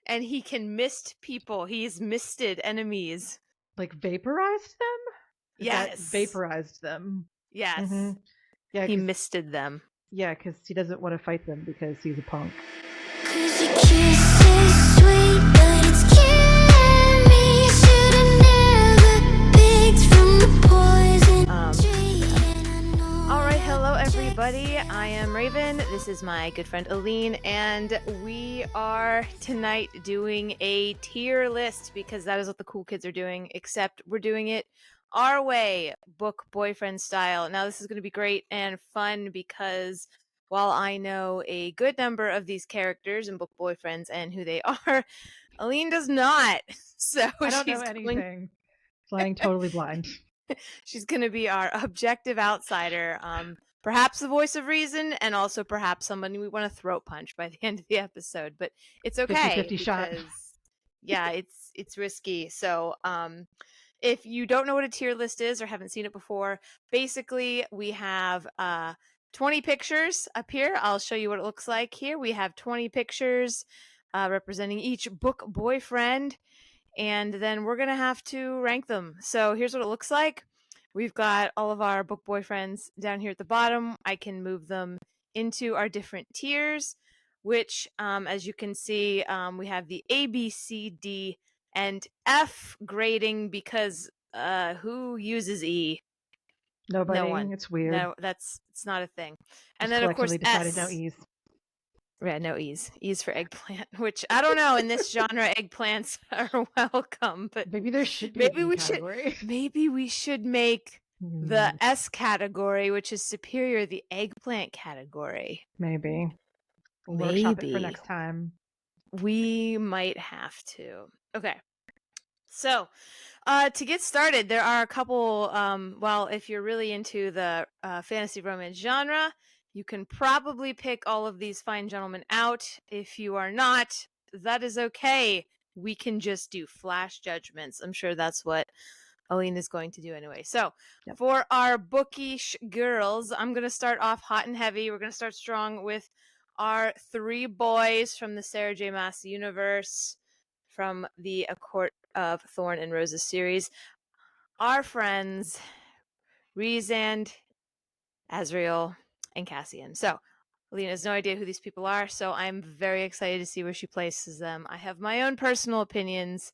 and he can mist people. He's misted enemies. Like vaporized them? Yes. Vaporized them. Yes. Mm-hmm. Yeah, he misted them. Yeah, because he doesn't want to fight them because he's a punk. 'Cause your kiss is sweet, but it's killing me. Should've never picked from the poison tree, and I know. All right, hello everybody. I am Raven. This is my good friend Aline, and we are tonight doing a tier list because that is what the cool kids are doing, except we're doing it our way, book boyfriend style. Now, this is going to be great and fun because while I know a good number of these characters and book boyfriends and who they are, Aline does not. So I don't know anything. Flying totally blind. She's going to be our objective outsider, perhaps the voice of reason, and also perhaps somebody we want to throat punch by the end of the episode. But it's okay 50-50 shot. Yeah, it's risky. So if you don't know what a tier list is or haven't seen it before, basically we have 20 pictures up here. I'll show you what it looks like here. We have 20 pictures representing each book boyfriend. And then we're going to have to rank them. So here's what it looks like. We've got all of our book boyfriends down here at the bottom. I can move them into our different tiers, which, as you can see, we have the A, B, C, D, and F grading because who uses E? Nobody. No one. It's weird. No, it's not a thing. And Just then, of course, decided S. no E's. Yeah, no E's. E's for eggplant, which I don't know. In this genre, eggplants are welcome, but maybe there should be an E category. Maybe we should make the S category, which is superior, the eggplant category. Maybe. We'll workshop it for next time. We might have to. Okay. So, to get started, there are a couple, well, if you're really into the fantasy romance genre, you can probably pick all of these fine gentlemen out. If you are not, that is okay. We can just do flash judgments. I'm sure that's what Aline is going to do anyway. So, For our bookish girls, I'm going to start off hot and heavy. We're going to start strong with our three boys from the Sarah J. Maas universe, from the A Court of Thorn and Roses series. Our friends, Rhysand, Azriel, and Cassian. So, Alina has no idea who these people are, so I'm very excited to see where she places them. I have my own personal opinions,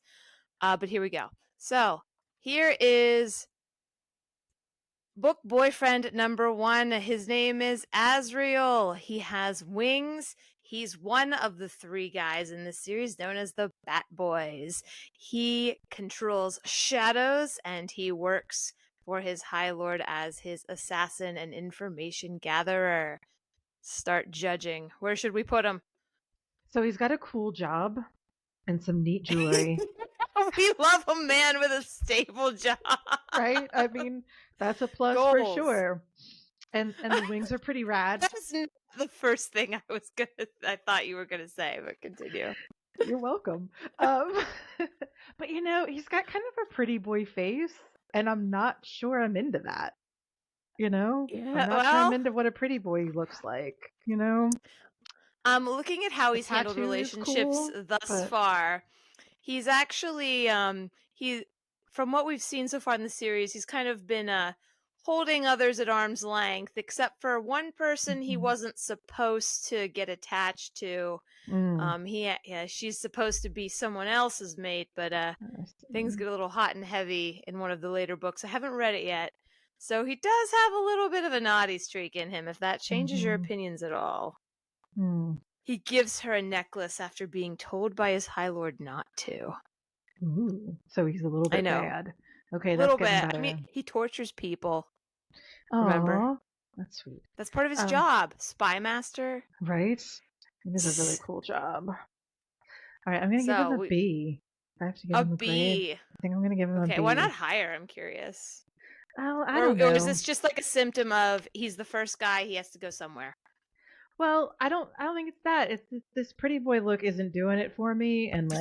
but here we go. So, here is book boyfriend number 1. His name is Azriel. He has wings. He's one of the 3 guys in this series known as the Bat Boys. He controls shadows, and he works for his High Lord as his assassin and information gatherer. Start judging. Where should we put him? So he's got a cool job and some neat jewelry. We love a man with a stable job. Right? I mean, that's a plus for sure. And the wings are pretty rad. That's not the first thing I thought you were gonna say, but continue. You're welcome. But he's got kind of a pretty boy face, and I'm not sure I'm into that. Yeah, I'm not sure I'm into what a pretty boy looks like. Looking at how he's handled relationships thus far, he's actually from what we've seen so far in the series, he's kind of been holding others at arm's length, except for one person he wasn't supposed to get attached to. She's supposed to be someone else's mate, but things get a little hot and heavy in one of the later books. I haven't read it yet. So he does have a little bit of a naughty streak in him, if that changes your opinions at all. He gives her a necklace after being told by his High Lord not to. Ooh, so he's a little bit bad. Okay, that's getting better. I mean, he tortures people. Aww, remember? That's sweet. That's part of his job. Spy master. Right? It is a really cool job. All right, I'm going to give him a B. I have to give him a B. I think I'm going to give him a B. Okay, why not higher? I'm curious. Oh, I don't know. Or is this just like a symptom of he's the first guy, he has to go somewhere? Well, I don't think it's that. It's this pretty boy look isn't doing it for me, and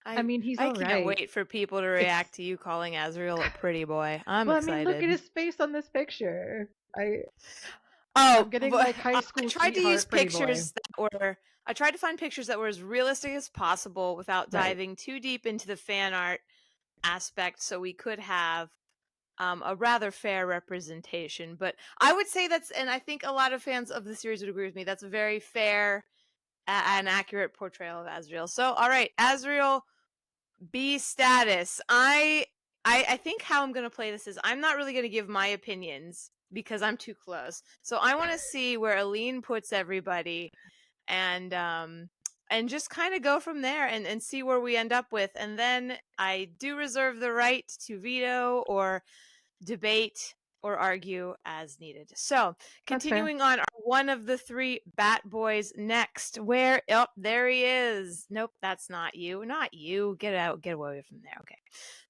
I mean, he's all right. I can't wait for people to react to you calling Azriel a pretty boy. I'm excited. I mean, look at his face on this picture. I'm getting high school. I tried to use pictures that were I tried to find pictures that were as realistic as possible without diving too deep into the fan art aspect, so we could have a rather fair representation. But I would say and I think a lot of fans of the series would agree with me, that's a very fair and accurate portrayal of Azriel. So, all right, Azriel B status. I think how I'm going to play this is I'm not really going to give my opinions because I'm too close. So I want to see where Aline puts everybody and just kind of go from there and see where we end up with. And then I do reserve the right to veto or debate or argue as needed. So, continuing on, one of the three Bat Boys next. Where? Oh, there he is. Nope, that's not you. Not you. Get out. Get away from there. Okay.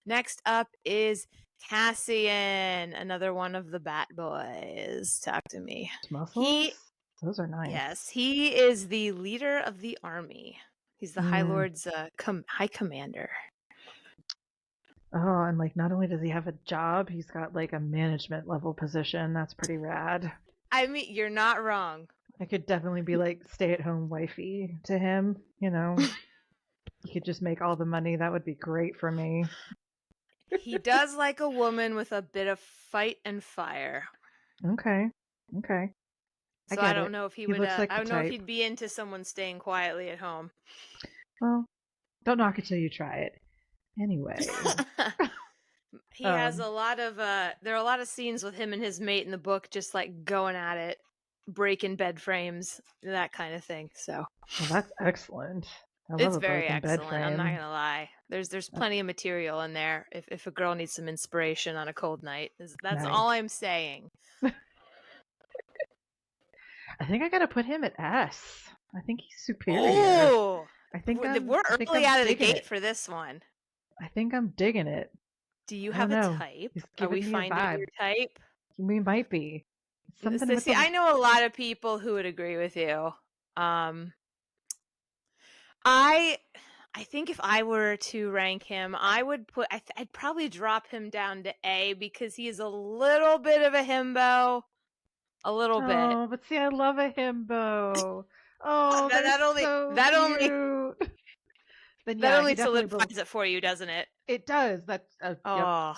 Next up is Cassian, another one of the Bat Boys. Talk to me. Muscles? Those are nice. Yes, he is the leader of the army. He's the High Lord's high commander. Oh, and like not only does he have a job, he's got like a management level position. That's pretty rad. I mean, you're not wrong. I could definitely be like stay-at-home wifey to him, you know. He could just make all the money. That would be great for me. He does like a woman with a bit of fight and fire. Okay. So I don't know if he would. Like I don't know if he'd be into someone staying quietly at home. Well, don't knock it till you try it. Anyway, he has a lot of. There are a lot of scenes with him and his mate in the book, just like going at it, breaking bed frames, that kind of thing. So well, that's excellent. It's very excellent. I'm not gonna lie. There's plenty of material in there if a girl needs some inspiration on a cold night. That's nice. All I'm saying. I think I gotta put him at S. I think he's superior. Oh, I think we're early out of the gate for this one. I think I'm digging it. Do you have a type? Are we finding your type? We might be. See, I know a lot of people who would agree with you. I think if I were to rank him, I would put. I'd probably drop him down to A because he is a little bit of a himbo. A little bit. Oh, but see, I love a himbo. Oh, that only solidifies it for you, doesn't it? It does. That's yep. I'm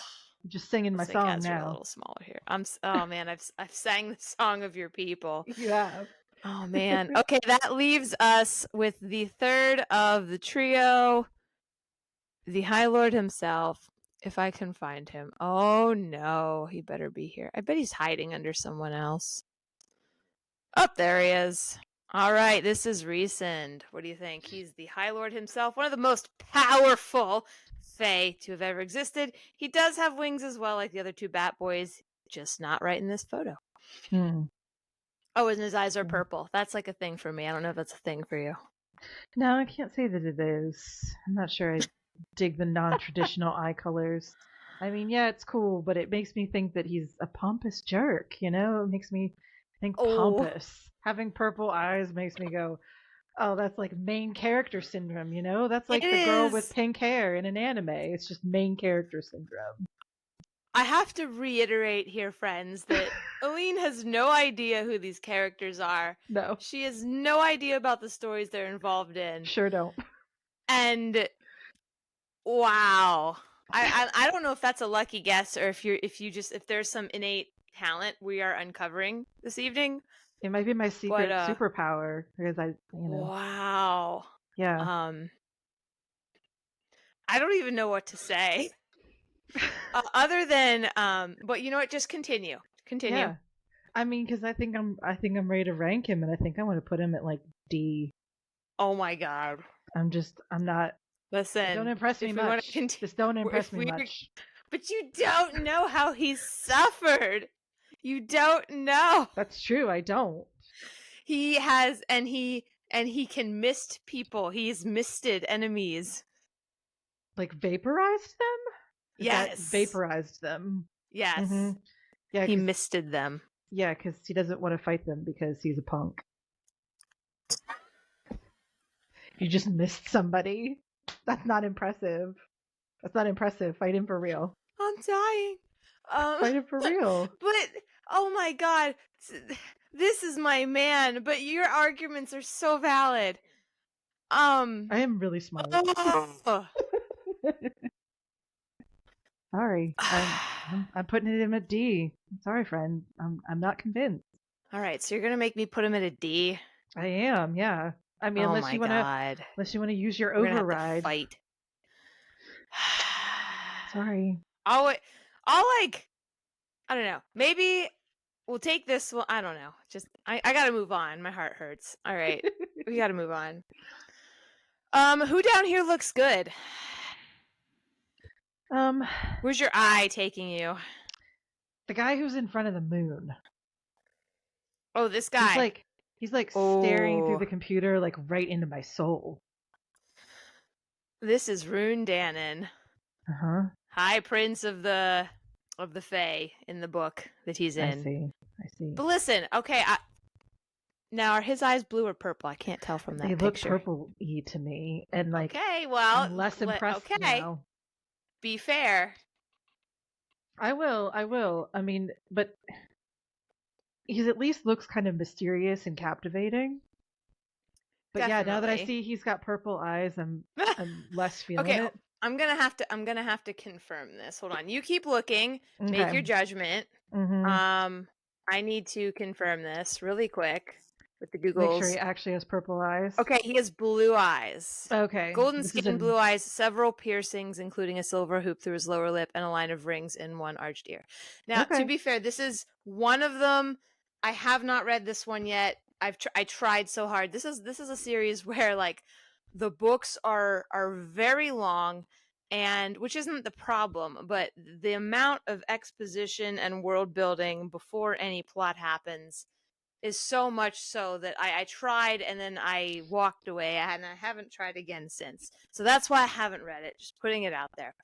just singing my song now. A little smaller here. Oh man, I've sang the song of your people. Yeah. Oh man. Okay, that leaves us with the third of the trio, the High Lord himself. If I can find him. Oh no, he better be here. I bet he's hiding under someone else. Oh, there he is. All right, this is Rhysand. What do you think? He's the High Lord himself, one of the most powerful Fae to have ever existed. He does have wings as well, like the other two Bat Boys, just not right in this photo. Oh, and his eyes are purple. That's like a thing for me. I don't know if that's a thing for you. No, I can't say that it is. I'm not sure I dig the non-traditional eye colors. I mean, yeah, it's cool, but it makes me think that he's a pompous jerk, you know? It makes me think pompous. Having purple eyes makes me go, oh, that's like main character syndrome, you know? That's like the girl with pink hair in an anime. It's just main character syndrome. I have to reiterate here, friends, that Aline has no idea who these characters are. No. She has no idea about the stories they're involved in. Sure don't. And wow. I don't know if that's a lucky guess or if there's some innate talent we are uncovering this evening. It might be my secret superpower because Wow. Yeah. I don't even know what to say. Other than but you know what, just continue. Yeah. I mean, because I think I'm ready to rank him, and I think I want to put him at like D. Oh my god. I'm not. Listen, don't impress me much. Just don't impress me much. But you don't know how he's suffered. You don't know. That's true. I don't. He has, and he can mist people. He's misted enemies. Like vaporized them? Yes. Vaporized them. Yes. Mm-hmm. Yeah. He misted them. Yeah, because he doesn't want to fight them because he's a punk. You just missed somebody. That's not impressive. Fight him for real. I'm dying. Fight him for real. But oh my god, this is my man. But your arguments are so valid. I am really smart. Sorry, I'm putting it in a D. Sorry, friend. I'm not convinced. All right, so you're gonna make me put him at a D. I am, yeah. I mean, Oh unless my you God. wanna use your We're gonna have to override. fight. Sorry. I'll like, I don't know. Maybe we'll take this one. I don't know. Just I gotta move on. My heart hurts. All right, we gotta move on. Who down here looks good? Where's your eye taking you? The guy who's in front of the moon. Oh, this guy. He's like staring through Oh, the computer, like right into my soul. this is Rune Dannon, High Prince of the Fae in the book that he's in. I see. But listen, okay. Now, are his eyes blue or purple? I can't tell from that They picture. look purple-y to me, and like Okay, well, I'm less impressed now. Be fair. I will. I mean, but he's at least looks kind of mysterious and captivating. But yeah, now that I see he's got purple eyes, I'm less feeling it. I'm gonna have to confirm this. Hold on. You keep looking. Okay. Make your judgment. Mm-hmm. I need to confirm this really quick with the Googles. Make sure he actually has purple eyes. Okay, he has blue eyes. Okay. Golden skin, blue eyes, several piercings, including a silver hoop through his lower lip and a line of rings in one arched ear. Now, to be fair, this is one of them. I have not read this one yet. I tried so hard. This is a series where like the books are very long, and which isn't the problem, but the amount of exposition and world building before any plot happens is so much so that I tried and then I walked away, and I haven't tried again since. So that's why I haven't read it. Just putting it out there.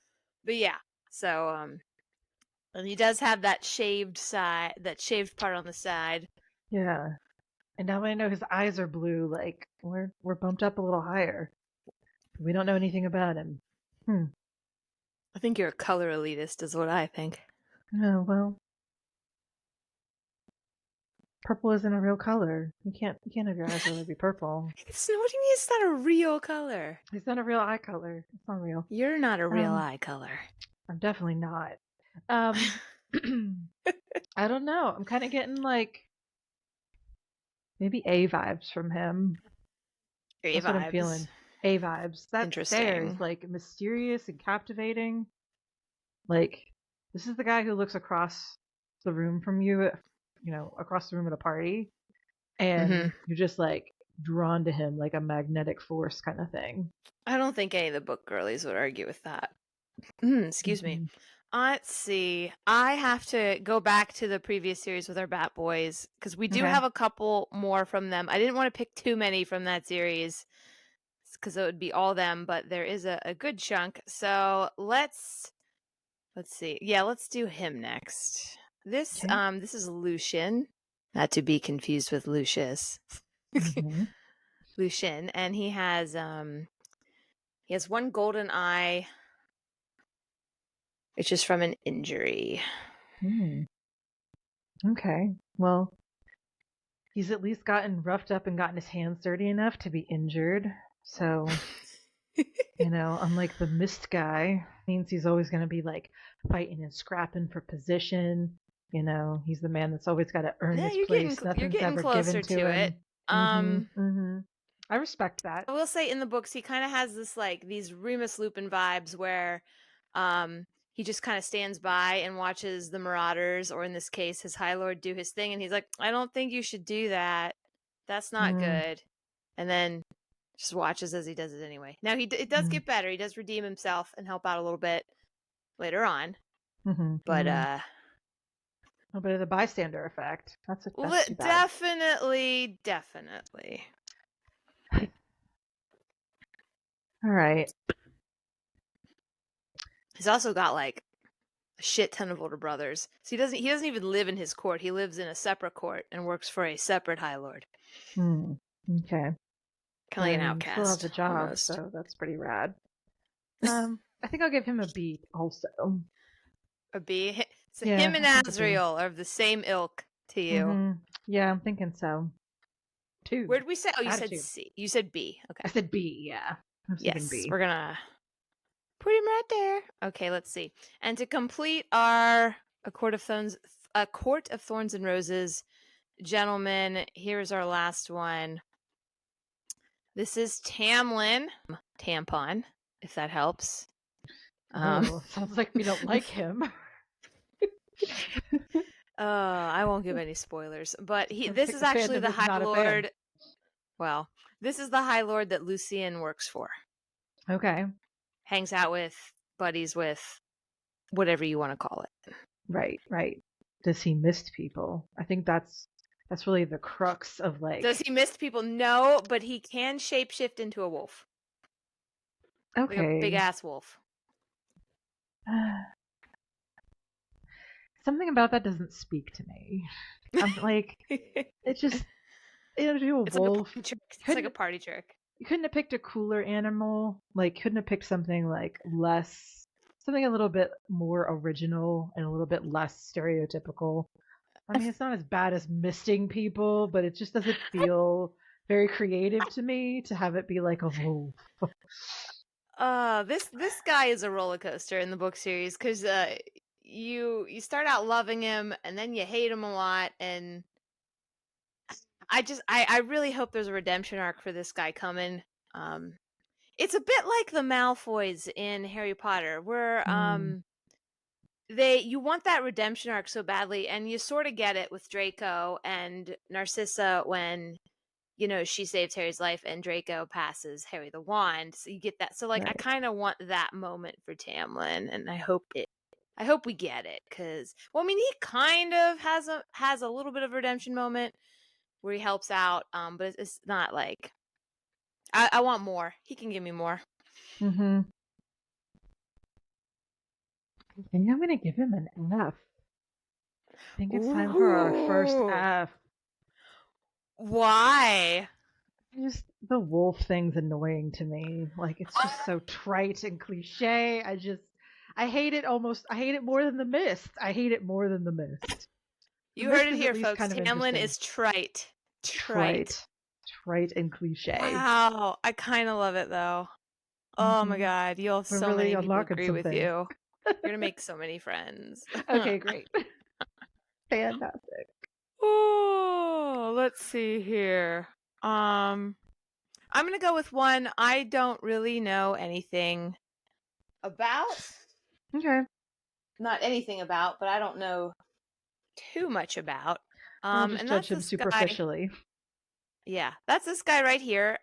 But yeah, so and he does have that shaved side, that shaved part on the side. Yeah. And now I know his eyes are blue, like we're bumped up a little higher. We don't know anything about him. I think you're a color elitist, is what I think. No, well, purple isn't a real color. You can't have your eyes really be purple. What do you mean it's not a real color? It's not a real eye color. It's not real. You're not a real eye color. I'm definitely not. I don't know. I'm kind of getting like maybe A vibes from him. That's what I'm feeling. A vibes. That stare is like mysterious and captivating. Like, this is the guy who looks across the room from you, across the room at a party, and you're just like drawn to him like a magnetic force kind of thing. I don't think any of the book girlies would argue with that. Excuse me. Let's see. I have to go back to the previous series with our Bat Boys because we do have a couple more from them. I didn't want to pick too many from that series because it would be all them, but there is a good chunk. So let's see. Yeah, let's do him next. This is Lucian, not to be confused with Lucius. Lucian, and he has one golden eye. It's just from an injury. Okay. Well, he's at least gotten roughed up and gotten his hands dirty enough to be injured. So, unlike the mist guy, means he's always going to be like fighting and scrapping for position. He's the man that's always got to earn his place. Nothing's ever given to him. I respect that. I will say in the books, he kind of has this like these Remus Lupin vibes where he just kind of stands by and watches the Marauders, or in this case, his High Lord, do his thing. And he's like, I don't think you should do that. That's not good. And then just watches as he does it anyway. Now, it does get better. He does redeem himself and help out a little bit later on. But, a bit of the bystander effect. That's definitely. All right. He's also got like a shit ton of older brothers. So he doesn't even live in his court. He lives in a separate court and works for a separate High Lord. Okay. Kind of like an outcast. Still has a job, almost. So that's pretty rad. I think I'll give him a B also. A B? So him and Azrael are of the same ilk to you. Yeah, I'm thinking so. Two. Where did we say? Oh, you said Attitude. C. You said B. I Okay. said B, yeah. I was thinking Yes, B. we're gonna put him right there. Okay, let's see. And to complete our A Court of Thorns and Roses, gentlemen, here's our last one. This is Tampon, if that helps. Oh, sounds like we don't like him. I won't give any spoilers, but Sounds this like is the actually fandom the is High not a fan. Lord. Well, this is the High Lord that Lucien works for. Okay. Hangs out with, buddies with, whatever you want to call it. Right, right. Does he mist people? I think that's really the crux of like. Does he mist people? No, but he can shapeshift into a wolf. Okay. Like a big ass wolf. Something about that doesn't speak to me. I'm like, it's just a wolf. It's like a party trick. You couldn't have picked a cooler animal. Like, couldn't have picked something like something a little bit more original and a little bit less stereotypical. I mean, it's not as bad as misting people, but it just doesn't feel very creative to me to have it be like a wolf. This guy is a roller coaster in the book series because you start out loving him and then you hate him a lot, and I really hope there's a redemption arc for this guy coming. It's a bit like the Malfoys in Harry Potter, where you want that redemption arc so badly, and you sort of get it with Draco and Narcissa when, you know, she saves Harry's life and Draco passes Harry the wand. So you get that. So like, Right. I kind of want that moment for Tamlin, and I hope we get it, because, well, I mean, he kind of has a little bit of a redemption moment where he helps out, but it's not like, I want more. He can give me more. Mm-hmm. I think I'm gonna give him an F. I think it's time for our first F. Why? Just the wolf thing's annoying to me. Like, it's just so trite and cliche. I hate it more than the mist. I hate it more than the mist. You heard it here, folks. Tamlin is trite. Trite and cliche. Wow. I kind of love it, though. Oh my god. You'll have so many people agree with you. You're going to make so many friends. Okay, great. Fantastic. Oh, let's see here. I'm going to go with one I don't really know anything about. Okay. Not anything about, but I don't know too much about. I'll just and judge that's him superficially. Yeah, that's this guy right here.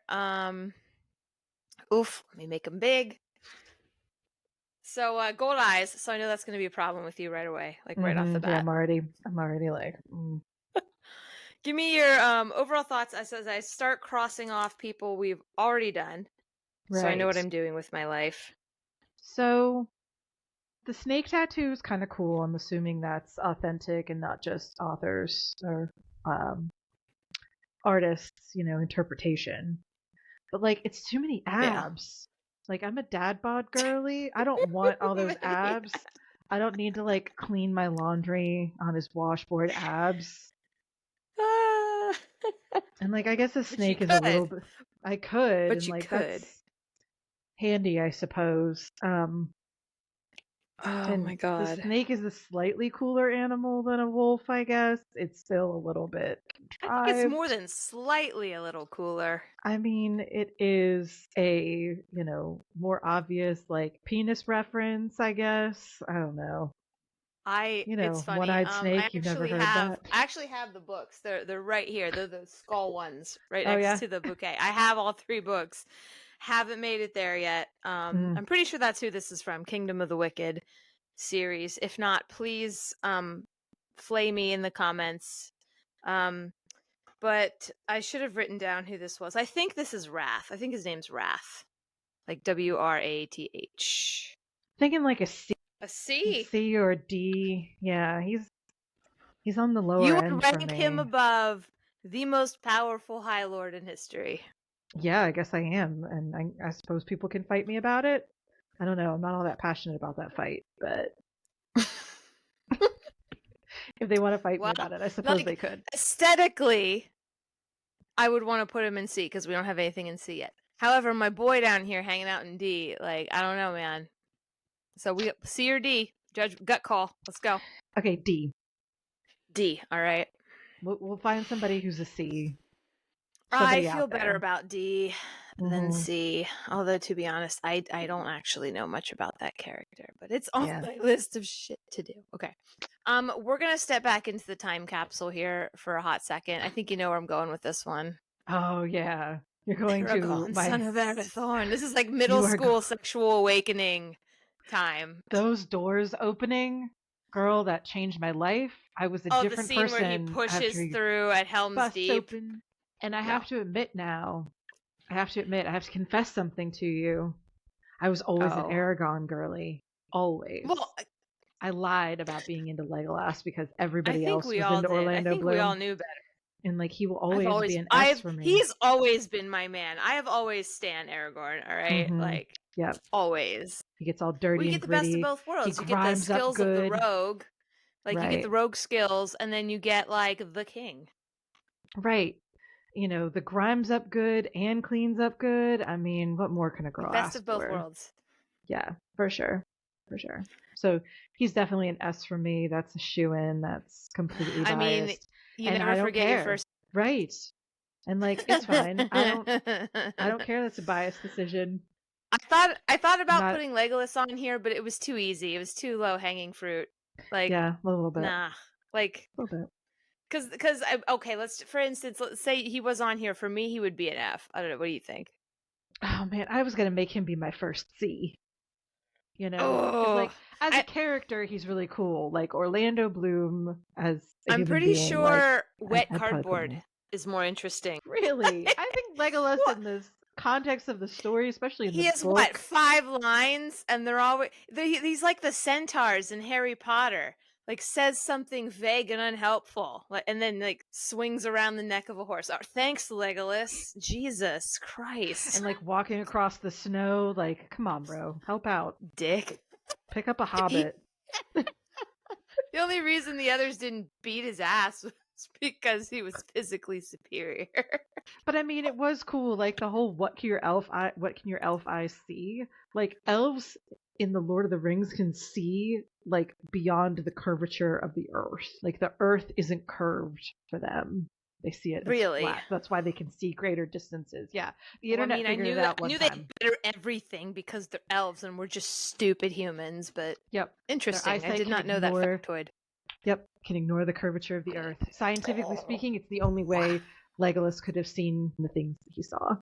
Oof, let me make him big. So gold eyes. So I know that's going to be a problem with you right away, like right off the bat. Yeah, I'm already like. Give me your overall thoughts as I start crossing off people we've already done, so I know what I'm doing with my life. So, the snake tattoo is kind of cool. I'm assuming that's authentic and not just authors or artists, interpretation. But like, it's too many abs. Like, I'm a dad bod girly. I don't want all those abs. I don't need to like clean my laundry on his washboard abs. And like, I guess a snake is a little bit. I could, but and you like could. that's handy, I suppose. Oh my god. The snake is a slightly cooler animal than a wolf, I guess. It's still a little bit contrived. I think it's more than slightly a little cooler. I mean, it is a, more obvious, like, penis reference, I guess. I don't know. It's funny. One-eyed snake, you've never heard that. I actually have the books. They're right here. They're the skull ones right Oh, next yeah? to the bouquet. I have all 3 books. Haven't made it there yet. I'm pretty sure that's who this is from. Kingdom of the Wicked series. If not, please flay me in the comments. But I should have written down who this was. I think this is Wrath. I think his name's Wrath. Like Wrath. Thinking like a C. A C? C or a D. Yeah, he's on the lower you end would for rank me. him above the most powerful High Lord in history. Yeah, I guess I am, and I suppose people can fight me about it. I don't know. I'm not all that passionate about that fight, but if they want to fight me about it, I suppose they could. Aesthetically, I would want to put him in C because we don't have anything in C yet. However, my boy down here hanging out in D, like, I don't know, man. So we C or D? Judge gut call. Let's go. Okay, D. D. All right. We'll find somebody who's a C. I Somebody feel out better there. about D than Mhm. C. Although, to be honest, I don't actually know much about that character, but it's on Yeah. my list of shit to do. Okay. We're gonna step back into the time capsule here for a hot second. I think you know where I'm going with this one. Oh yeah, you're going to Aragorn, my. son of Arathorn. This is like You middle are school sexual awakening time. Those doors opening, girl, that changed my life. I was a Oh, the different scene where he person pushes after you through at Helm's bust Deep. open. And I No. have to admit now, I have to confess something to you. I was always an Oh. Aragon girly. Always. Well, I lied about being into Legolas because I everybody think else we was all into did. I Orlando think Bloom. we all knew better. And like he will always be an S for me. He's always been my man. I have always stan Aragorn, all right? Mhm. Like, Yep. always. He gets all dirty We and get the best of gritty. both worlds. He You get the grimes up skills of the good. rogue. Like, you get Right. the rogue skills, and then you get, like, the king. Right. You know, the grimes up good and cleans up good. I mean, what more can a girl Best ask of both for? worlds. Yeah, for sure. For sure. So he's definitely an S for me. That's a shoo-in. That's completely biased. I mean, you and never I don't forget care. your first. Right. And like it's fine. I don't care that's a biased decision. I thought about Not- putting Legolas on here, but it was too easy. It was too low hanging fruit. Like, Yeah, a little bit. nah. Like, A little bit. because okay, for instance, let's say he was on here. For me, he would be an F. I don't know. What do you think? Oh man, I was gonna make him be my first C. You know, 'cause, Oh, like as a character, he's really cool. Like Orlando Bloom as a I'm human pretty being, sure like, wet I'd probably put him cardboard in. is more interesting. Really, I think Legolas in this context of the story, especially in He the has book. what, 5 lines, and they're always he's like the centaurs in Harry Potter. Like, says something vague and unhelpful, and then like swings around the neck of a horse. Oh, thanks, Legolas. Jesus Christ. And like walking across the snow, like, come on, bro, help out. Dick. Pick up a hobbit. The only reason the others didn't beat his ass was because he was physically superior. But I mean, it was cool. Like the whole what can your elf eyes see? Like elves in the Lord of the Rings can see like beyond the curvature of the earth. Like the earth isn't curved for them. They see it as Really? flat. That's why they can see greater distances. Yeah, the Well, internet figured it out I one knew time. they better everything because they're elves and we're just stupid humans. But Yep, interesting. I eyesight did can not know that ignore- factoid. Yep, can ignore the curvature of the earth. Scientifically speaking, it's the only way Legolas could have seen the things that he saw.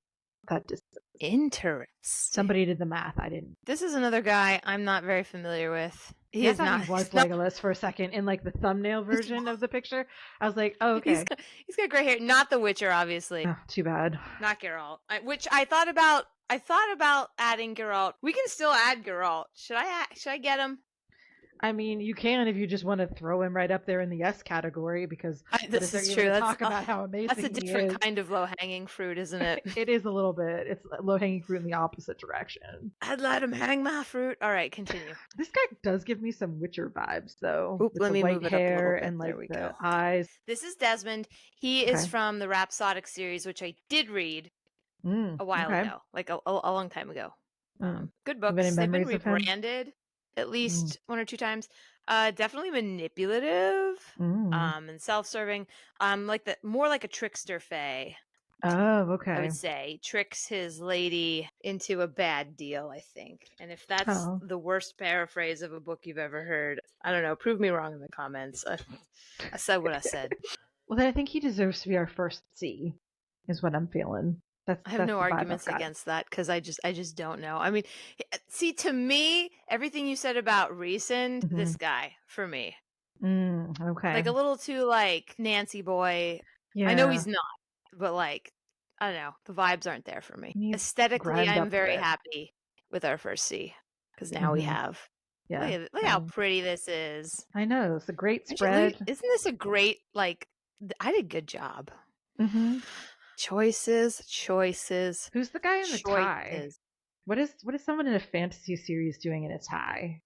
That distance. Interesting. Somebody did the math. I didn't. This is another guy I'm not very familiar with. He I is thought not. he was he's not- Legolas for a second in like the thumbnail version of the picture. I was like, oh, okay. He's got gray hair. Not the Witcher, obviously. Oh, too bad. Not Geralt. Which I thought about. I thought about adding Geralt. We can still add Geralt. Should I get him? I mean, you can if you just want to throw him right up there in the S category because This is true. Talk about how amazing That's a he different is. kind of low hanging fruit, isn't it? It is a little bit. It's low hanging fruit in the opposite direction. I'd let him hang my fruit. All right, continue. This guy does give me some Witcher vibes, though. Oop, with let the me white move it up a little hair bit. and like There we the go. eyes. This is Desmond. He is Okay. from the Rhapsodic series, which I did read a while ago, like a long time ago. Good books. any They've been memories of him? rebranded at least 1 or 2 times. Definitely manipulative, and self-serving. More like a trickster fae. Oh, okay. I would say tricks his lady into a bad deal. I think, and if that's the worst paraphrase of a book you've ever heard, I don't know. Prove me wrong in the comments. I said what I said. Well, then I think he deserves to be our first C. Is what I'm feeling. I have no arguments against that because I just don't know. I mean, see, to me, everything you said about Reeson, this guy for me, okay, like a little too like Nancy boy. Yeah. I know he's not, but like I don't know, the vibes aren't there for me. He's Aesthetically, grimed I'm up very a bit. happy with our first C because now we have. Yeah, Look how pretty this is. I know it's a great spread. Isn't this a great like? I did a good job. Mm-hmm. Choices. Who's the guy in the tie? Choices. What is someone in a fantasy series doing in a tie?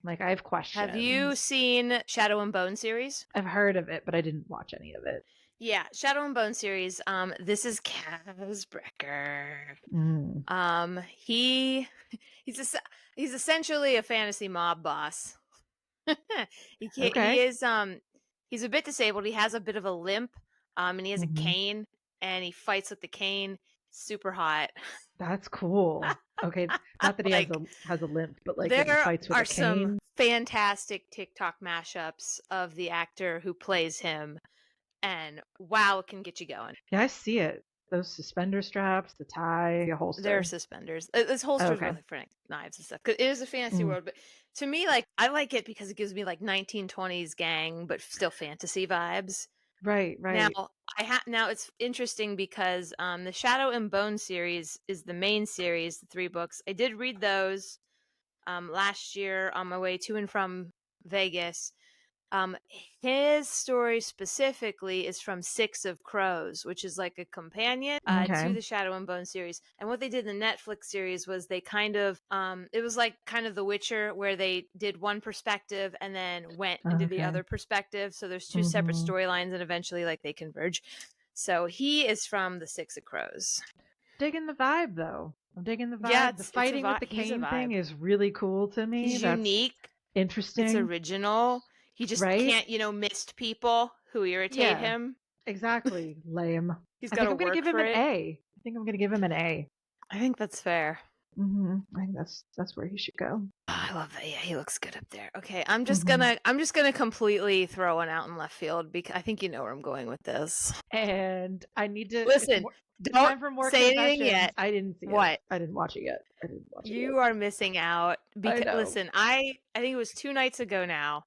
Like I have questions. Have you seen Shadow and Bone series? I've heard of it, but I didn't watch any of it. Yeah, Shadow and Bone series. This is Kaz Brecker. Mm. He's essentially a fantasy mob boss. He Okay. is he's a bit disabled. He has a bit of a limp. And he has a cane, and he fights with the cane. Super hot. That's cool. Okay, not that he Like, has a limp, but like that he there fights with are a some cane. fantastic TikTok mashups of the actor who plays him, and wow, it can get you going. Yeah, I see it. Those suspender straps, the tie, a holster. They're suspenders. This holster's Okay. really for like knives and stuff. 'Cause it is a fantasy Mm. world, but to me, like, I like it because it gives me like 1920s gang, but still fantasy vibes. Right, Now, right. now it's interesting because the Shadow and Bone series is the main series, the 3 books. I did read those last year on my way to and from Vegas. His story specifically is from Six of Crows, which is like a companion Okay. to the Shadow and Bone series. And what they did in the Netflix series was they kind of it was like kind of The Witcher, where they did one perspective and then went and did the Okay. other perspective. So there's 2 separate Mhm. storylines, and eventually like they converge. So he is from the Six of Crows. Digging the vibe though. I'm digging the vibe. Yeah, The it's a fighting with the he's a cane thing vibe. is really cool to me. He's That's unique. interesting. It's original. He just Right? can't, mist people who irritate Yeah. him. Exactly. Lame. He's I got think to I'm gonna work give him for an it. A. I think I'm gonna give him an A. I think that's fair. I think that's where he should go. Oh, I love that. Yeah, he looks good up there. Okay, I'm just gonna completely throw one out in left field because I think you know where I'm going with this. And I need to Listen. it's Don't time for more say confessions. anything yet. I didn't see What? it. I didn't watch it yet. You are missing out because know. listen, I think it was 2 nights ago now.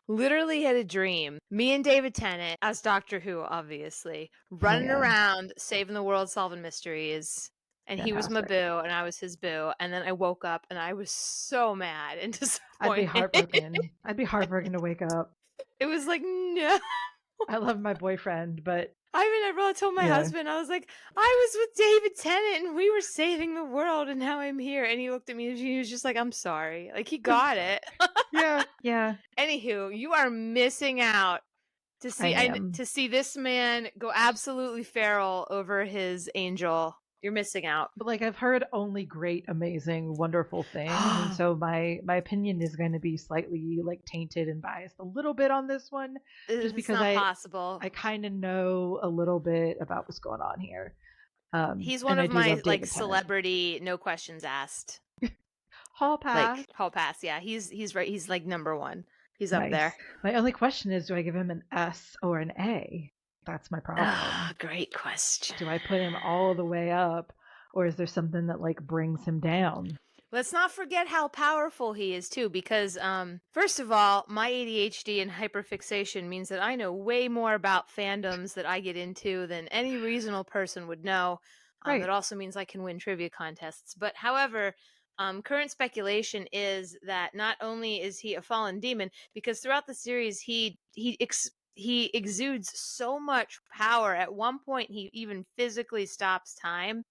Literally had a dream. Me and David Tennant, as Doctor Who, obviously, running yeah. around saving the world, solving mysteries. And he was my Fantastic. boo, and I was his boo. And then I woke up, and I was so mad and disappointed. I'd be heartbroken. I'd be heartbroken to wake up. It was like, no. I love my boyfriend, but I really told my Yeah. husband, I was like, I was with David Tennant, and we were saving the world, and now I'm here. And he looked at me, and he was just like, I'm sorry. Like, he got it. yeah. Anywho, you are missing out to see I am. to see this man go absolutely feral over his angel. You're missing out. But like I've heard only great, amazing, wonderful things, and so my opinion is going to be slightly like tainted and biased a little bit on this one, just It's because not possible. I kind of know a little bit about what's going on here. He's one and I of do my love like David Tennant. celebrity, no questions asked. Hall pass. Like hall pass. Yeah, he's right. He's like number 1. He's up Nice. there. My only question is, do I give him an S or an A? That's my problem. Great question. Do I put him all the way up, or is there something that like brings him down? Let's not forget how powerful he is too, because first of all, my ADHD and hyperfixation means that I know way more about fandoms that I get into than any reasonable person would know. Right. It also means I can win trivia contests. But however, current speculation is that not only is he a fallen demon, because throughout the series he exudes so much power. At one point, he even physically stops time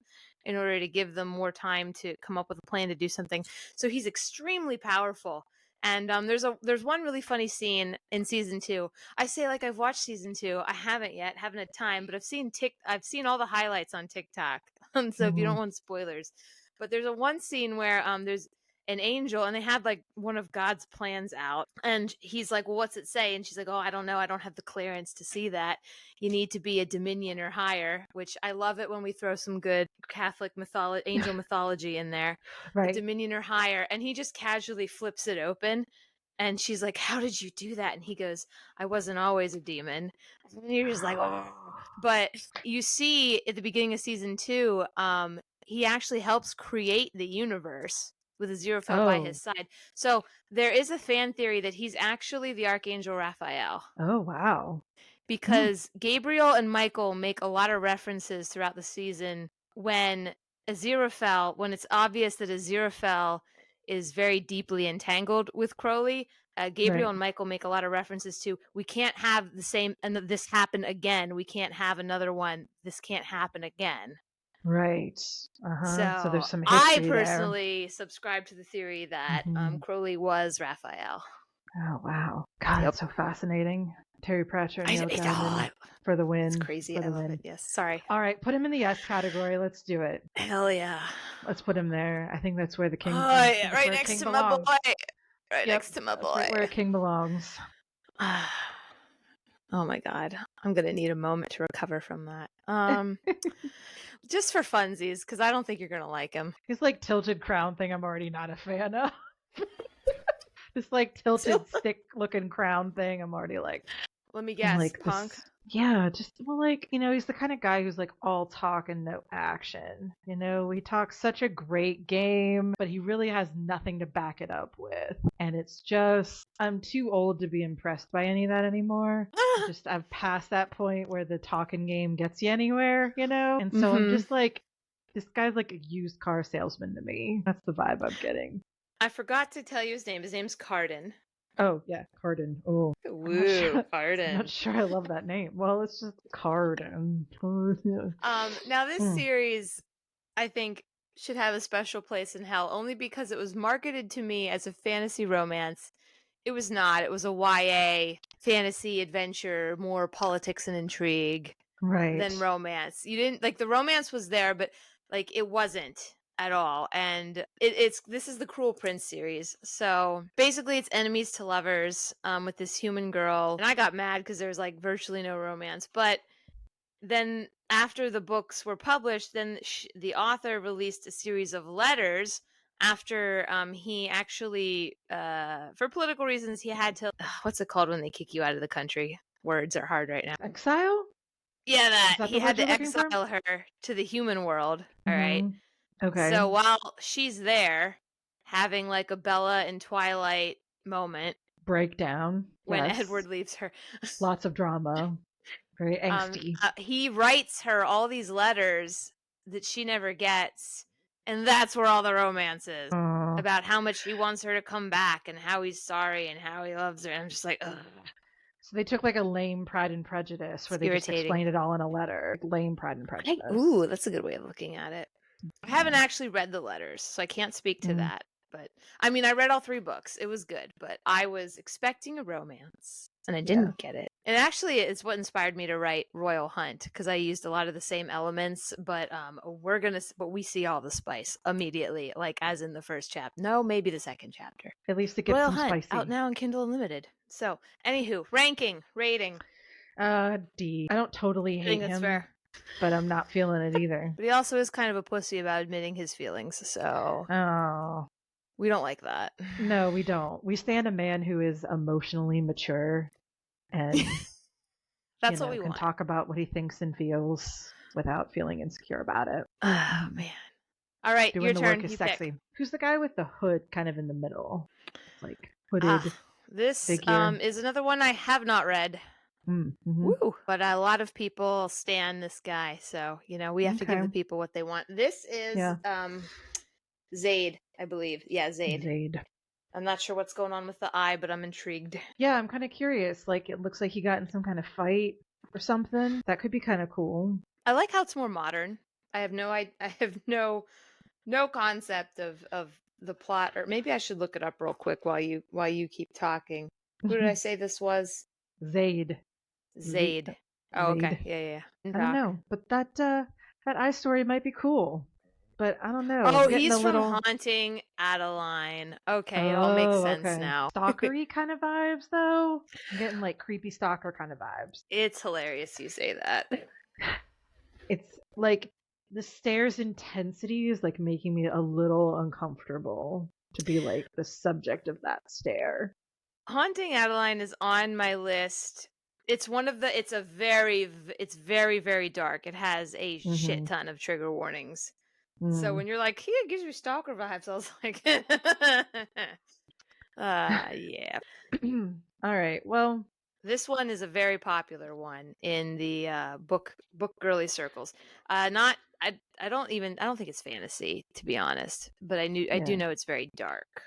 in order to give them more time to come up with a plan to do something. So he's extremely powerful. And there's one really funny scene in season 2. I say like I've watched season 2. I haven't yet, haven't had time, but I've seen all the highlights on TikTok. So if you don't want spoilers, but there's one scene where there's an angel, and they had like one of God's plans out, and he's like, well, what's it say? And she's like, oh, I don't know, I don't have the clearance to see that. You need to be a dominion or higher, which I love it when we throw some good Catholic angel mythology in there. Right. A dominion or higher. And he just casually flips it open, and she's like, how did you do that? And he goes, I wasn't always a demon. And you're just like, oh. But you see at the beginning of season 2, he actually helps create the universe with Aziraphale by his side. So there is a fan theory that he's actually the Archangel Raphael. Oh, wow. Because Gabriel and Michael make a lot of references throughout the season when it's obvious that Aziraphale is very deeply entangled with Crowley. Gabriel and Michael make a lot of references to, we can't have the same, and this happen again. We can't have another one. This can't happen again. Right. So there's some history I personally subscribe to the theory that Crowley was Raphael. Oh, wow. God, that's so fascinating. Terry Pratchett and Neil It's Gaiman for the win. It's crazy. For I the love win. it. Yes. Sorry. All right, put him in the yes category. Let's do it. Hell yeah. Let's put him there. I think that's where the king. Oh, that's yeah, where right a next king to belongs. my boy. Right Yep, next to my that's boy. right where a king belongs. Oh my god. I'm gonna need a moment to recover from that. Just for funsies, because I don't think you're gonna like him. His like tilted crown thing I'm already not a fan of. This like tilted stick looking crown thing I'm already like, Let me guess, like punk. Yeah, just well, like, you know, he's the kind of guy who's like all talk and no action. You know, he talks such a great game, but he really has nothing to back it up with. And it's just, I'm too old to be impressed by any of that anymore. I've passed that point where the talking game gets you anywhere, you know? And so I'm just like, this guy's like a used car salesman to me. That's the vibe I'm getting. I forgot to tell you his name. His name's Carden. Oh, yeah, Carden. Oh, Woo, Carden. I'm not sure I love that name. Well, it's just Carden. Now this series, I think, should have a special place in hell, only because it was marketed to me as a fantasy romance. It was not. It was a YA fantasy adventure, more politics and intrigue than romance. You didn't like the romance was there, but like it wasn't at all. And this is the Cruel Prince series. So basically it's enemies to lovers with this human girl. And I got mad because there's like virtually no romance. But then after the books were published, then the author released a series of letters after he actually, for political reasons, he had to, what's it called when they kick you out of the country? Words are hard right now. Exile? Yeah, that he had to exile her to the human world. All right. Okay. So while she's there, having like a Bella and Twilight moment, breakdown when Edward leaves her, lots of drama, very angsty. He writes her all these letters that she never gets, and that's where all the romance is about how much he wants her to come back and how he's sorry and how he loves her. And I'm just like, ugh. So they took like a lame Pride and Prejudice where they just explained it all in a letter. Lame Pride and Prejudice. Ooh, that's a good way of looking at it. I haven't actually read the letters, so I can't speak to that. But I mean, I read all 3 books. It was good, but I was expecting a romance, and I didn't get it. And actually, it's what inspired me to write Royal Hunt, because I used a lot of the same elements, but we see all the spice immediately, like as in the first chapter. No, maybe the second chapter. At least it gets Royal some Hunt, spicy. out now on Kindle Unlimited. So, anywho, rating. D. I don't totally hate that's him. Fair. But I'm not feeling it either. But he also is kind of a pussy about admitting his feelings, so we don't like that. No, we don't. We stand a man who is emotionally mature and that's what we can want. talk about what he thinks and feels without feeling insecure about it. Oh man! All right, doing your the turn. work is you sexy. Pick. Who's the guy with the hood, kind of in the middle, it's like hooded? This figure. Is another one I have not read. Woo! But a lot of people stan this guy, so we have to give the people what they want. This is Zaid, I believe. Yeah, Zaid. I'm not sure what's going on with the eye, but I'm intrigued. Yeah, I'm kind of curious. Like, it looks like he got in some kind of fight or something. That could be kind of cool. I like how it's more modern. I have no concept of the plot, or maybe I should look it up real quick while you keep talking. Who did I say this was? Zaid. Oh, okay. Yeah. I don't know, but that eye story might be cool. But I don't know. Oh, he's from Haunting Adeline. Okay, it all makes sense now. Stalkery kind of vibes, though. I'm getting like creepy stalker kind of vibes. It's hilarious you say that. It's like the stare's intensity is like making me a little uncomfortable to be like the subject of that stare. Haunting Adeline is on my list. It's very, very dark. It has a shit ton of trigger warnings. So when you're like, it gives me stalker vibes, I was like, yeah. All right. Well, this one is a very popular one in the book girly circles. I don't think it's fantasy, to be honest, but I do know it's very dark.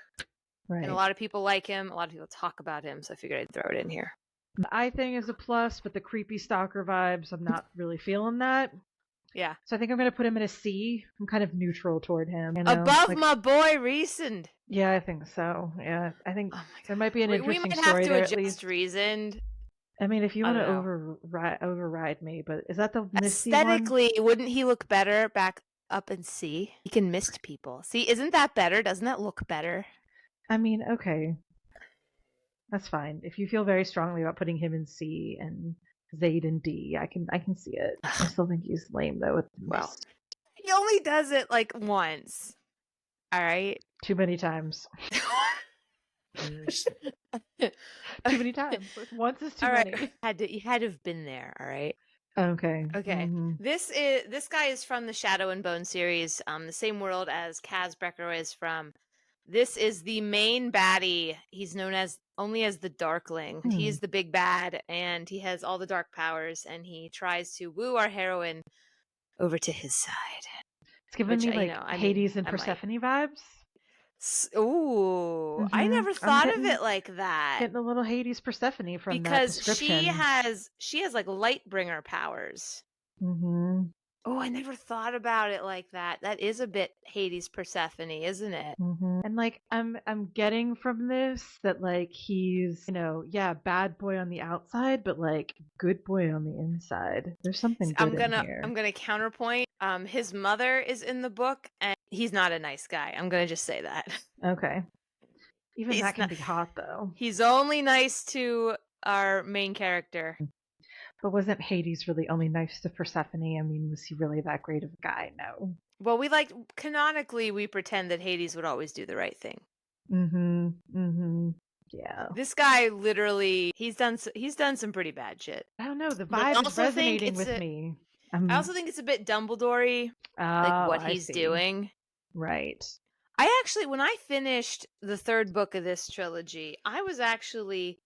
Right. And a lot of people like him. A lot of people talk about him, so I figured I'd throw it in here. The eye thing is a plus, but the creepy stalker vibes, I'm not really feeling that. Yeah. So I think I'm going to put him in a C. I'm kind of neutral toward him. Above my boy Reasoned. Yeah, I think so. Yeah, I think there might be an interesting story there. We might have to adjust Reasoned I mean, if you I want to don't know. override me, but is that the misty one? Aesthetically, wouldn't he look better back up in C? He can mist people. See, isn't that better? Doesn't that look better? I mean, okay, that's fine. If you feel very strongly about putting him in C and Zayd in D, I can see it. I still think he's lame though with the Well, mist. he only does it like once. All right. Too many times. Too many times. Once is too All right. many. You had to have been there. All right. Okay. Okay. Mhm. This guy is from the Shadow and Bone series, the same world as Kaz Brecker is from. This is the main baddie. He's known as only as the Darkling. Hmm. He's the big bad, and he has all the dark powers, and he tries to woo our heroine over to his side. It's giving Which, me like Hades and Persephone vibes. Ooh, I never thought of it like that. Getting a little Hades Persephone from that Because description. she has like Lightbringer powers. Mm-hmm. Oh, I never thought about it like that. That is a bit Hades Persephone, isn't it? Mm-hmm. And like I'm getting from this that like he's, bad boy on the outside, but like good boy on the inside. There's something good in here. I'm gonna counterpoint. His mother is in the book, and he's not a nice guy. I'm gonna just say that. Okay. Even that can be hot though. He's only nice to our main character. But wasn't Hades really only nice to Persephone? I mean, was he really that great of a guy? No. Well, canonically, we pretend that Hades would always do the right thing. Mm-hmm. Mm-hmm. Yeah. This guy literally, he's done some pretty bad shit. I don't know. The vibe is resonating with me. I also think it's a bit Dumbledore-y, like what he's doing. Right. I actually, when I finished the third book of this trilogy, I was actually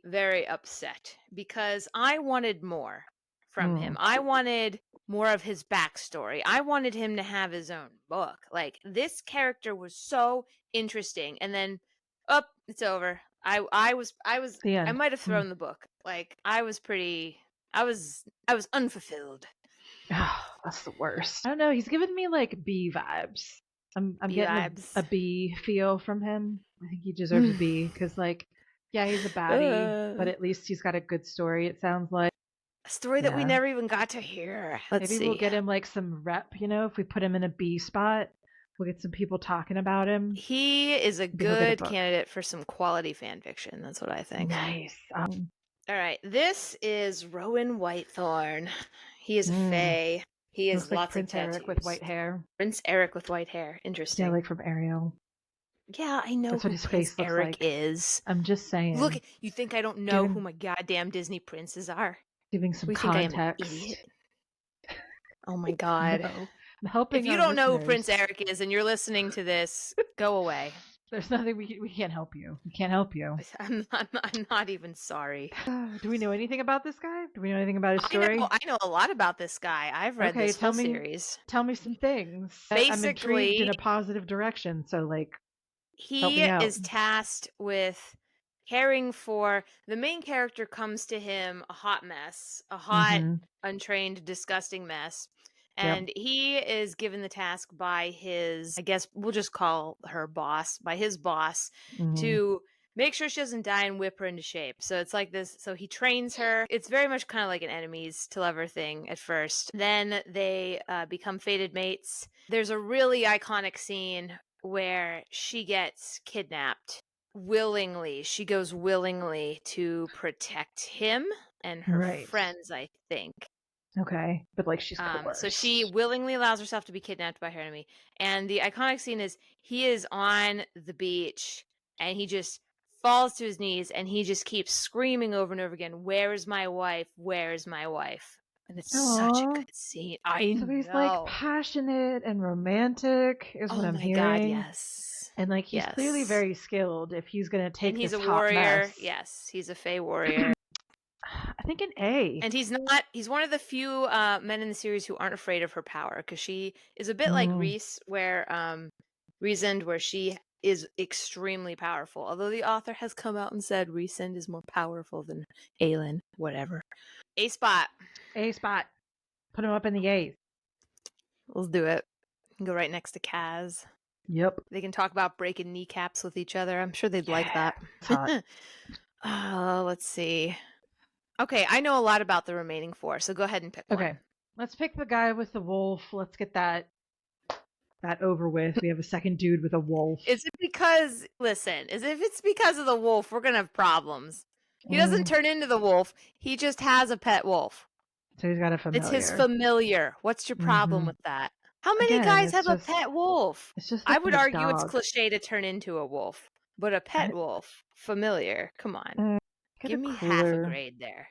very upset because I wanted more from him. I wanted more of his backstory. I wanted him to have his own book. Like, this character was so interesting, and then it's over. I might have thrown the book. Like, I was unfulfilled. Oh, that's the worst. I don't know. He's giving me like B vibes. I'm getting a B feel from him. I think he deserves a B because, like, yeah, he's a baddie, but at least he's got a good story. It sounds like a story that we never even got to hear. Maybe we'll get him like some rep. If we put him in a B spot, we'll get some people talking about him. He is a good candidate for some quality fan fiction. That's what I think. Nice. All right, this is Rowan Whitethorn. He is a fae. He has looks like lots Prince of tattoos. Eric with white hair. Prince Eric with white hair. Interesting. Yeah, like from Ariel. Yeah, I know That's who what his Prince face looks Eric like. is. I'm just saying. Look, you think I don't know who my goddamn Disney princes are? Giving some context. Think I am an idiot? Oh my god. No. I'm helping. If you don't know who Prince Eric is and you're listening to this, go away. There's nothing we can't help you. We can't help you. I'm not even sorry. Do we know anything about this guy? Do we know anything about his story? I know a lot a this guy. I've read this whole series. Tell me some things. Basically, I'm intrigued in a positive direction. So, like, he is tasked with caring for the main character. Comes to him a hot mess, a hot, untrained, disgusting mess. And he is given the task by his, I guess we'll just call her boss, by his boss, to make sure she doesn't die and whip her into shape. So it's like this. So he trains her. It's very much kind of like an enemies to lover thing at first. Then they become fated mates. There's a really iconic scene where she gets kidnapped willingly. She goes willingly to protect him and her friends, I think. Okay, but like she's coerced. So she willingly allows herself to be kidnapped by her enemy. And the iconic scene is he is on the beach and he just falls to his knees and he just keeps screaming over and over again, "Where's my wife? Where's my wife?" And it's such a good scene. So he's like passionate and romantic is what I'm hearing. Oh my god, yes. And like he's clearly very skilled if he's going to take this hot warrior. Mess. Yes, he's a fae warrior. I think an A. And he's one of the few men in the series who aren't afraid of her power, because she is a bit like Rhys, where she is extremely powerful. Although the author has come out and said Rhysand is more powerful than Aelin. Whatever. A spot. Put him up in the A's. Let's do it. Go right next to Kaz. Yep. They can talk about breaking kneecaps with each other. I'm sure they'd like that. Hot. Let's see. Okay, I know a lot about the remaining 4, so go ahead and pick Okay, one. let's pick the guy with the wolf. Let's get that over with. We have a second dude with a wolf. Is it because, listen, if it's because of the wolf, we're going to have problems. He doesn't turn into the wolf. He just has a pet wolf. So he's got a familiar. It's his familiar. What's your problem with that? How many Again, guys it's have just- a pet wolf? It's just I like would a argue it's dog. cliche to turn into a wolf, but a pet wolf, familiar. Come on. Give me half a grade there.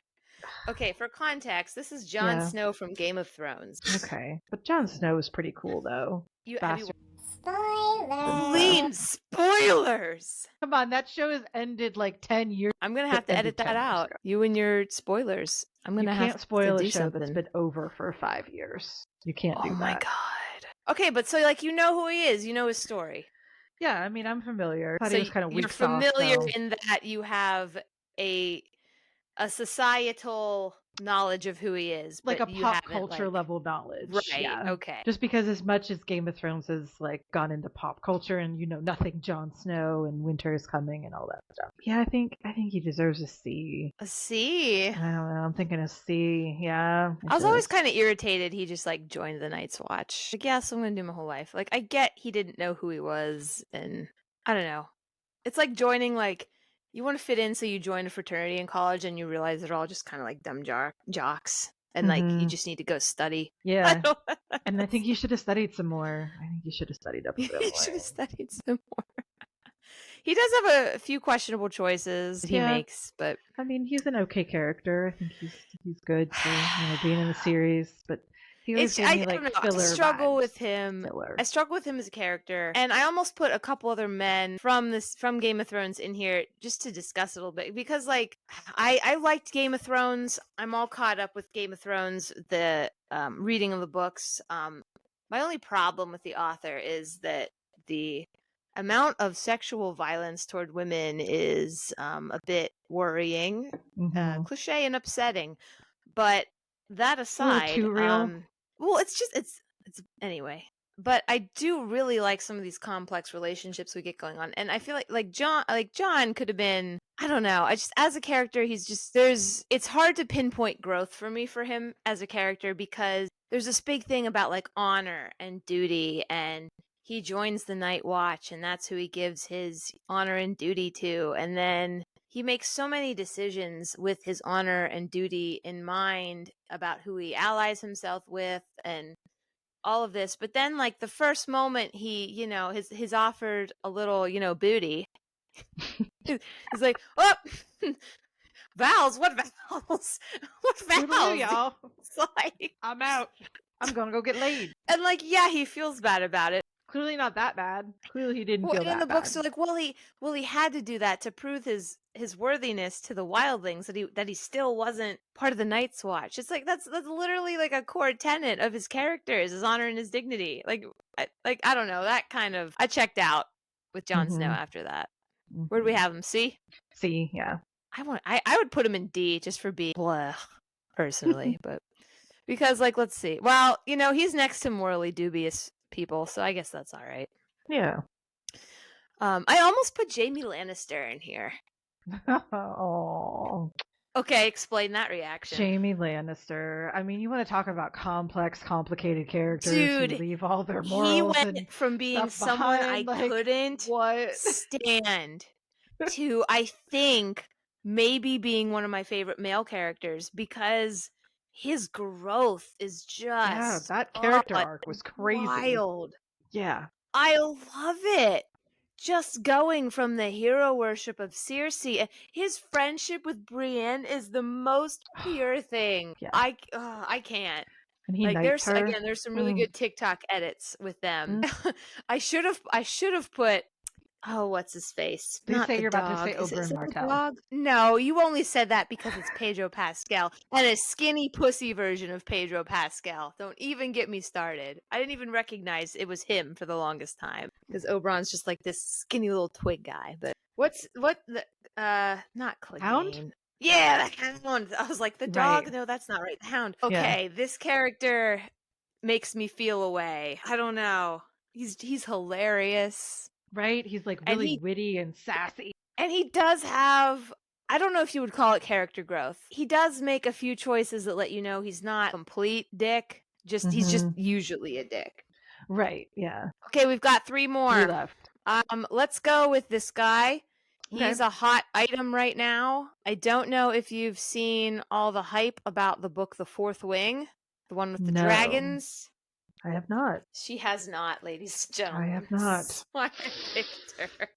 Okay, for context, this is Jon Snow from Game of Thrones. Okay, but Jon Snow is pretty cool though. Lean spoilers. Come on, that show has ended like 10 years. I'm gonna have to edit that out. You and your spoilers. I'm gonna have to spoil do a show something. that's been over for 5 years. You can't do that. Oh my god. Okay, but so like you know who he is. You know his story. Yeah, I mean I'm familiar. I thought So he was kind of weak you're familiar sauce, in that you have a societal knowledge of who he is, like but a you pop haven't, culture like, level knowledge. right? Yeah. Okay. Just because as much as Game of Thrones has like gone into pop culture and you know nothing Jon Snow and winter is coming and all that stuff. Yeah, I think he deserves a C. A C. I don't know. I'm thinking a C. Yeah. I was always kind of irritated. He just like joined the Night's Watch. Like, yeah, so I'm gonna do my whole life. Like, I get he didn't know who he was, and I don't know. It's like joining, like, you want to fit in, so you join a fraternity in college, and you realize they're all just kind of like dumb jocks, and like you just need to go study. Yeah. And I think you should have studied some more. I think you should have studied up a bit more. You should have studied some more. He does have a few questionable choices he makes, but I mean, he's an okay character. I think he's good for being in the series, but he always gave me like filler I struggle vibes. with him. I struggle with him as a character, and I almost put a couple other men from Game of Thrones in here just to discuss it a little bit, because like I liked Game of Thrones. I'm all caught up with Game of Thrones, the reading of the books. My only problem with the author is that the amount of sexual violence toward women is a bit worrying, cliche and upsetting. But that aside, too real. Well, it's anyway. But I do really like some of these complex relationships we get going on, and I feel like John could have been, I don't know. I just, as a character, it's hard to pinpoint growth for me for him as a character, because there's this big thing about like honor and duty, and he joins the Night Watch, and that's who he gives his honor and duty to, and then he makes so many decisions with his honor and duty in mind about who he allies himself with and all of this. But then, like, the first moment he, he's offered a little, booty, he's like, oh, Vals, what Vals? What Vals? Y'all. It's like, I'm out. I'm gonna go get laid. And like, yeah, he feels bad about it. Clearly not that bad. Clearly he didn't feel that bad. And in the books are like, well, he had to do that to prove his worthiness to the wildlings, that he still wasn't part of the Night's Watch. It's like that's literally like a core tenet of his character, is his honor and his dignity. Like I don't know, that kind of, I checked out with Jon Snow after that. Where do we have him? C? C, yeah. I would put him in D just for being blah, personally, but because, like, let's see. Well, he's next to morally dubious people, so I guess that's all right. Yeah. I almost put Jaime Lannister in here. Oh. Okay, explain that reaction. Jaime Lannister. I mean, you want to talk about complex, complicated characters who leave all their morals. He went from being someone I couldn't stand to, I think, maybe being one of my favorite male characters, because his growth is just that character arc was crazy. Wild. Yeah. I love it. Just going from the hero worship of Cersei, and his friendship with Brienne is the most pure thing. Yeah. I can't. And he knights her. Again, there's some really good TikTok edits with them. I should have put, oh, what's his face? They say you're about to say Oberyn Martell. No, you only said that because it's Pedro Pascal and a skinny pussy version of Pedro Pascal. Don't even get me started. I didn't even recognize it was him for the longest time, because Oberyn's just like this skinny little twig guy. But not Clegane. Hound? Yeah, the Hound. I was like, the dog? Right. No, that's not right. The Hound. Okay, This character makes me feel a way. I don't know. He's hilarious. Right? He's like really witty and sassy. And he does have I don't know if you would call it character growth. He does make a few choices that let you know he's not a complete dick. He's just usually a dick. Right, yeah. Okay, we've got 3 3 more. left. Let's go with this guy. Okay. He's a hot item right now. I don't know if you've seen all the hype about the book The Fourth Wing, the one with the No. dragons. I have not. She has not, ladies and I gentlemen. have not. That's why I picked her.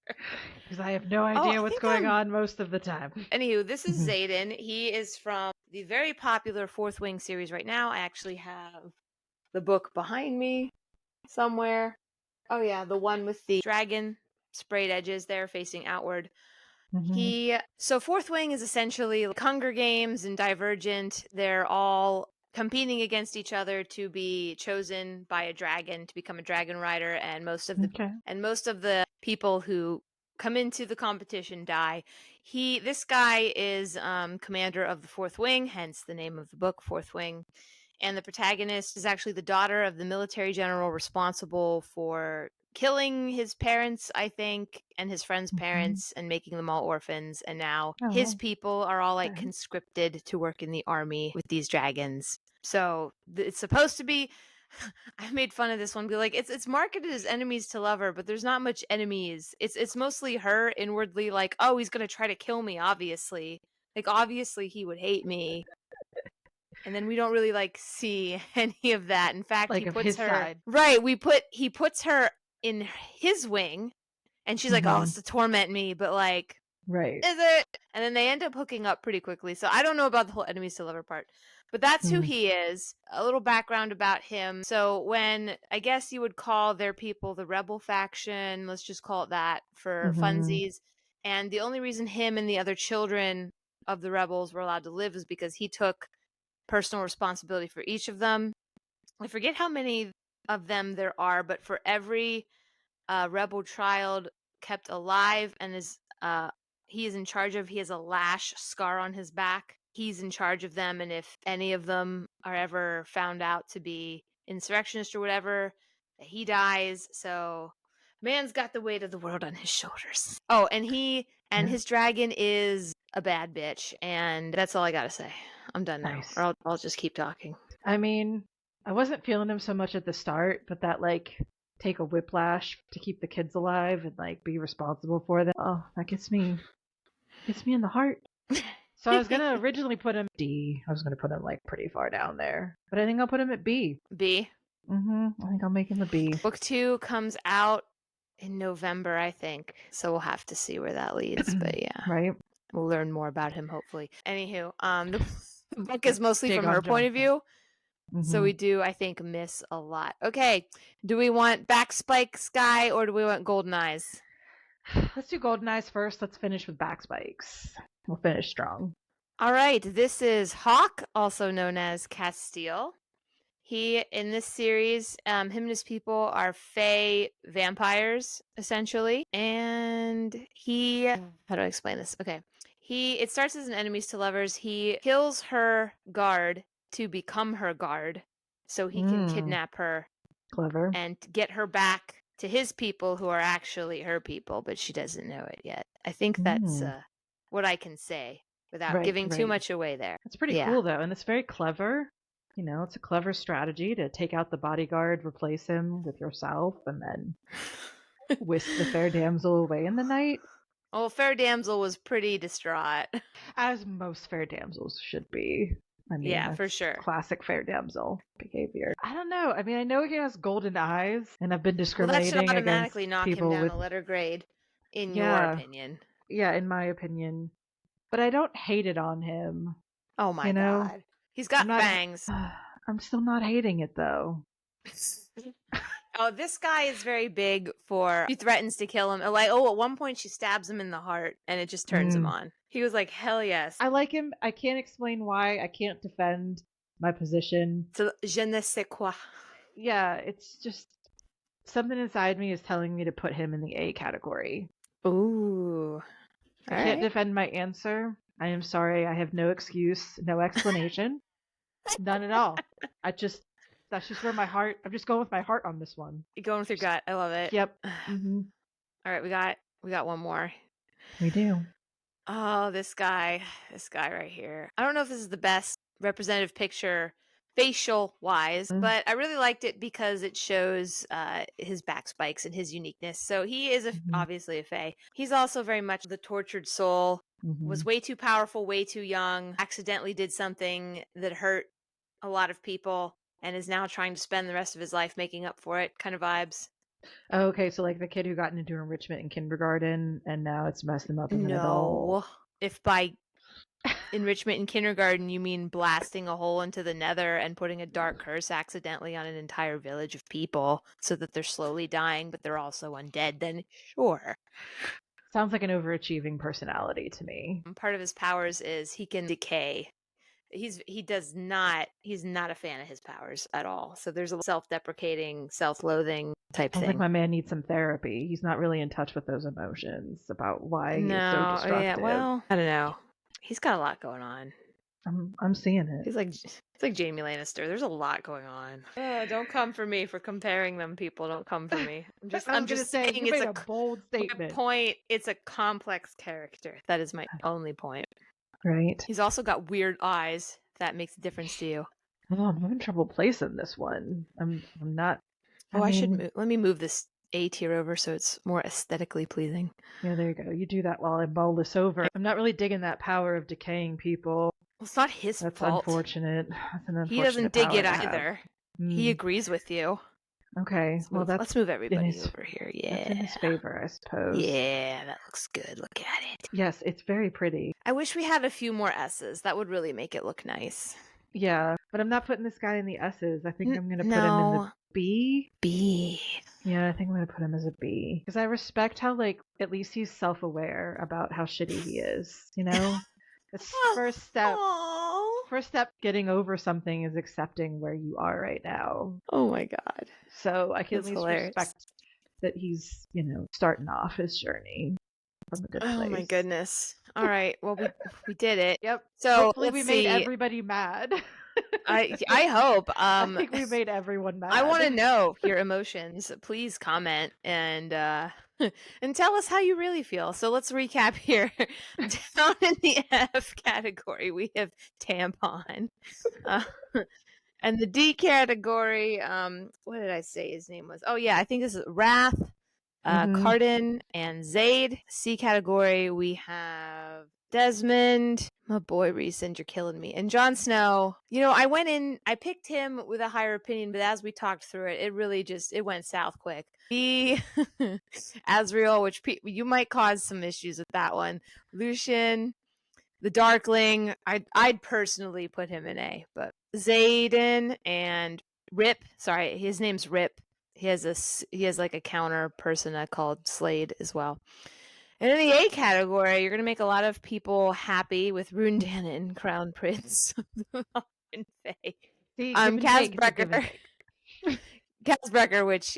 Because I have no idea I what's think going on most of the time. Anywho, this is Zayden. He is from the very popular Fourth Wing series right now. I actually have the book behind me somewhere. Oh yeah, the one with the dragon sprayed edges there facing outward. So Fourth Wing is essentially like Hunger Games and Divergent. They're all competing against each other to be chosen by a dragon to become a dragon rider, and most of the people who come into the competition die. This guy is commander of the Fourth Wing, hence the name of the book, Fourth Wing. And the protagonist is actually the daughter of the military general responsible for killing his parents, I think, and his friends' parents, and making them all orphans. And now his people are all like conscripted to work in the army with these dragons. So it's supposed to be. I made fun of this one, be like, it's marketed as enemies to lover, but there's not much enemies. It's mostly her inwardly like, oh, he's gonna try to kill me, obviously. Like, obviously he would hate me. And then we don't really like see any of that. In fact, like he of puts his her side. right. He puts her in his wing, and she's like, "Oh, it's to torment me," but like, right? Is it? And then they end up hooking up pretty quickly. So I don't know about the whole enemies to lover part, but that's who he is. A little background about him. So when I guess you would call their people the rebel faction, let's just call it that for funsies. And the only reason him and the other children of the rebels were allowed to live is because he took personal responsibility for each of them. I forget how many of them there are, but for every rebel child kept alive and he is in charge of, he has a lash scar on his back. He's in charge of them, and if any of them are ever found out to be insurrectionists or whatever, he dies. So man's got the weight of the world on his shoulders. Oh, and his dragon is a bad bitch, and that's all I gotta say. I'm done now, or I'll just keep talking. I mean, I wasn't feeling him so much at the start, but that like take a whiplash to keep the kids alive and like be responsible for them. Oh, that gets me in the heart. So I was gonna originally put him D. I was gonna put him like pretty far down there, but I think I'll put him at B. B. I think I'll make him a B. Book 2 comes out in November, I think. So we'll have to see where that leads. But yeah, right. We'll learn more about him hopefully. Anywho, the book is mostly from her point of view. So we do, I think, miss a lot. Okay, do we want Back Spikes guy or do we want Golden Eyes? Let's do Golden Eyes first. Let's finish with Back Spikes. We'll finish strong. All right, this is Hawk, also known as Castile. He, in this series, him and his people are fae vampires, essentially. And how do I explain this? Okay. It starts as an enemies to lovers. He kills her guard to become her guard so he can kidnap her. Clever. And get her back to his people who are actually her people, but she doesn't know it yet. I think that's what I can say without giving too much away there. It's pretty cool, though, and it's very clever. You know, it's a clever strategy to take out the bodyguard, replace him with yourself, and then whisk the fair damsel away in the night. Oh, fair damsel was pretty distraught. As most fair damsels should be. I mean, yeah, for sure. Classic fair damsel behavior. I don't know. I mean, I know he has golden eyes, and I've been discriminating well, that should automatically against knock people him down with a letter grade, in your opinion. Yeah, in my opinion. But I don't hate it on him. Oh my god. He's got fangs. I'm still not hating it, though. Oh, this guy is very big for... She threatens to kill him. Like, at one point she stabs him in the heart, and it just turns him on. He was like, hell yes. I like him. I can't explain why. I can't defend my position. So, je ne sais quoi. Yeah, it's just... Something inside me is telling me to put him in the A category. Ooh. I can't defend my answer. I am sorry. I have no excuse, no explanation. None at all. That's just where my heart, I'm just going with my heart on this one. You're going with your gut. I love it. Yep. All right, we got one more. We do. Oh, this guy right here. I don't know if this is the best representative picture facial wise, but I really liked it because it shows his back spikes and his uniqueness. So he is obviously a fae. He's also very much the tortured soul, was way too powerful, way too young, accidentally did something that hurt a lot of people, and is now trying to spend the rest of his life making up for it kind of vibes. Okay, so like the kid who got into enrichment in kindergarten and now it's messed him up as an adult. No. If by enrichment in kindergarten you mean blasting a hole into the nether and putting a dark curse accidentally on an entire village of people so that they're slowly dying but they're also undead, then sure. Sounds like an overachieving personality to me. Part of his powers is he can decay. He's not a fan of his powers at all. So there's a self-deprecating, self-loathing type Sounds thing. like my man needs some therapy. He's not really in touch with those emotions about why he is so destructive. Yeah, well, I don't know. He's got a lot going on. I'm seeing it. He's like Jamie Lannister. There's a lot going on. Don't come for me for comparing them, people. Don't come for me. I'm just saying you it's made a bold statement. My point. It's a complex character. That is my only point. Right. He's also got weird eyes. If that makes a difference to you. Oh, I'm having trouble placing this one. I'm not. I should let me move this A tier over so it's more aesthetically pleasing. Yeah, there you go. You do that while I mull this over. I'm not really digging that power of decaying people. Well, it's not his That's fault. Unfortunate. That's an unfortunate. He doesn't dig it either. He agrees with you. Okay. Let's move everybody over here. Yeah. That's in his favor, I suppose. Yeah, that looks good. Look at it. Yes, it's very pretty. I wish we had a few more S's. That would really make it look nice. Yeah, but I'm not putting this guy in the S's. I think I'm going to put him in the B. B. Yeah, I think I'm going to put him as a B. Because I respect how, like, at least he's self-aware about how shitty he is, you know? It's first step. Aww. First step getting over something is accepting where you are right now. Oh my god. So I can at least respect that he's, starting off his journey from a good place. Oh my goodness. All right. Well, we did it. Yep. So hopefully we made everybody mad. I hope. I think we made everyone mad. I want to know your emotions. Please comment and tell us how you really feel. So let's recap here. Down in the F category, we have tampon. And the D category, what did I say his name was? Oh yeah, I think this is Wrath, Cardin, and Zaid. C category, we have Desmond. My boy Rhysand, you're killing me. And Jon Snow. I picked him with a higher opinion, but as we talked through it, it really it went south quick. B, Azriel, which you might cause some issues with that one. Lucian, the Darkling, I'd personally put him in A, but Xaden and Rip. Sorry, his name's Rip. He has like a counter persona called Slade as well. And in the A category, you're gonna make a lot of people happy with Rune Dannon, Crown Prince of the Modern Fae. Casbreaker. Casbreaker, which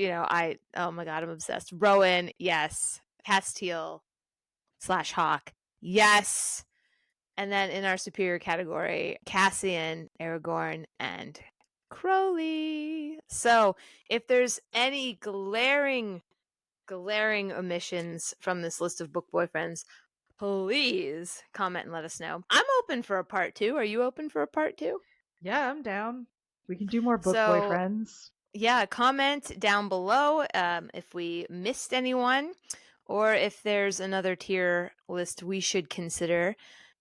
oh my god, I'm obsessed. Rowan, yes. Castiel / Hawk, yes. And then in our superior category, Cassian, Aragorn, and Crowley. So if there's any glaring omissions from this list of book boyfriends, please comment and let us know. I'm open for a part 2. Are you open for a part 2? Yeah, I'm down. We can do more book boyfriends. Yeah, comment down below if we missed anyone or if there's another tier list we should consider.